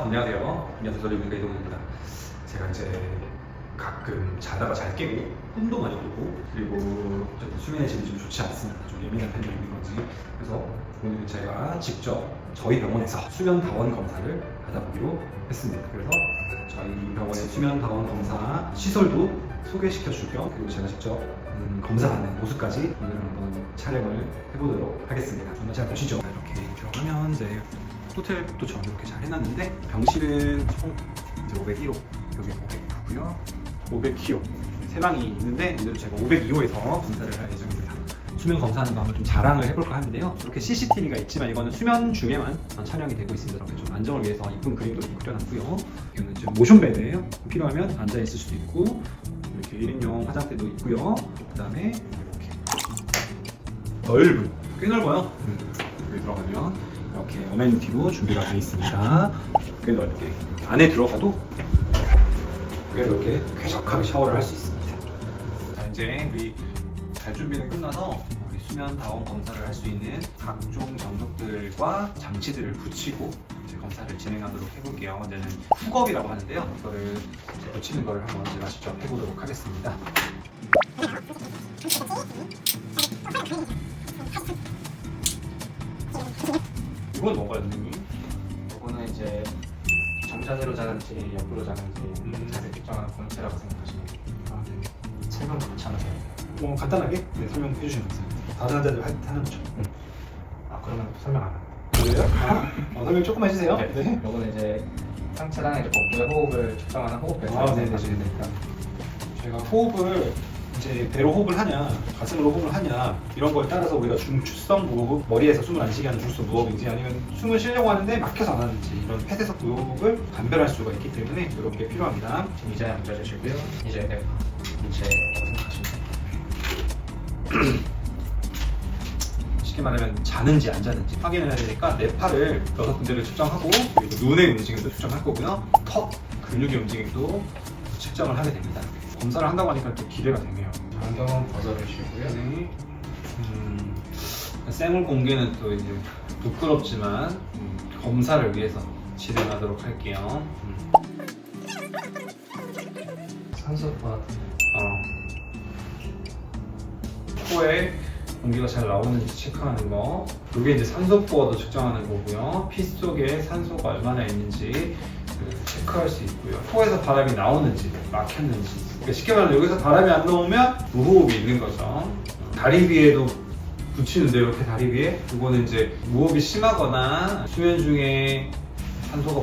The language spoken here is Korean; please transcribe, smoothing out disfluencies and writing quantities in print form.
안녕하세요. 안녕하세요. 저는 이동입니다. 제가 이제 가끔 자다가 잘 깨고 꿈도 많이 꾸고 그리고 수면의 질이 좀 좋지 않습니다. 좀 예민한 편이 있는 건지. 그래서 오늘 제가 직접 저희 병원에서 수면 다원 검사를 받아보기로 했습니다. 그래서 저희 병원의 수면 다원 검사 시설도 소개시켜 줄 겸 그리고 제가 직접 검사하는 모습까지 오늘 한번 촬영을 해보도록 하겠습니다. 한번 잘 보시죠. 이렇게 들어가면 이제 호텔도 전 이렇게 잘 해놨는데 병실은 총 이제 501호, 여기 509고요, 500kho 세 방이 있는데 오늘 제가 502호에서 검사를 할 예정입니다. 수면 검사하는 거 한번 좀 자랑을 해볼까 하는데요. 이렇게 CCTV가 있지만 이거는 수면 중에만 촬영이 되고 있습니다. 이렇게 좀 안정을 위해서 이쁜 그림도 좀 그려놨고요. 이거는 지금 모션 베드예요. 필요하면 앉아 있을 수도 있고 이렇게 1인용 화장대도 있고요. 그다음에 이렇게 넓은, 꽤 넓어요. 여기 들어가면 이렇게 어메니티로 준비가 되어 있습니다. 꽤 넓게 안에 들어가도 꽤 넓게 쾌적하게 샤워를 할 수 있습니다. 자, 이제 우리 잘 준비는 끝나서 우리 수면 다원 검사를 할 수 있는 각종 장독들과 장치들을 붙이고 이제 검사를 진행하도록 해볼게요. 이제는 훅업이라고 하는데요. 이거를 이제 붙이는 거를 한번 제가 직접 해보도록 하겠습니다. 이건 뭔가요, 선생님? 이거는 이제 정자세로 자는지 옆으로 자는지 자세 측정하는 본체라고 생각하시면 돼요. 아, 네. 설명 괜찮으세요? 뭐 간단하게 설명해 주시면 감사합니다. 다른 환자들 하는 거죠. 아 그러면 설명 안 할게요. 그래요? 설명 조금 해주세요. 네. 이거는 이제 상체랑 이제 복부의 호흡을 측정하는 호흡배라고 아, 네네. 생각하시면 됩니다. 저희가 호흡을 이제 배로 호흡을 하냐, 가슴으로 호흡을 하냐 이런 거에 따라서 우리가 중추성 무호흡, 머리에서 숨을 안 쉬게 하는 중추성 무호흡인지 아니면 숨을 쉬려고 하는데 막혀서 안 하는지 이런 폐쇄성 무호흡을 감별할 수가 있기 때문에 이런 게 필요합니다. 지금 의자에 앉아주시고요. 이제 본체라고 생각하시면 돼요. 쉽게 말하면 자는지 안 자는지 확인을 해야 되니까 내 팔을 6군데를 측정하고 그리고 눈의 움직임도 측정할 거고요. 턱, 근육의 움직임도 측정을 하게 됩니다. 검사를 한다고 하니까 또 기대가 되네요. 안경은 벗어주시고요. 네. 생물 공개는 또 이제 부끄럽지만 검사를 위해서 진행하도록 할게요. 산소파 코에 공기가 잘 나오는지 체크하는 거. 이게 이제 산소 포화도 측정하는 거고요. 피 속에 산소가 얼마나 있는지 체크할 수 있고요. 코에서 바람이 나오는지 막혔는지. 그러니까 쉽게 말하면 여기서 바람이 안 나오면 무호흡이 있는 거죠. 다리 위에도 붙이는데 이렇게 다리 위에 이거는 이제 무호흡이 심하거나 수면 중에 산소가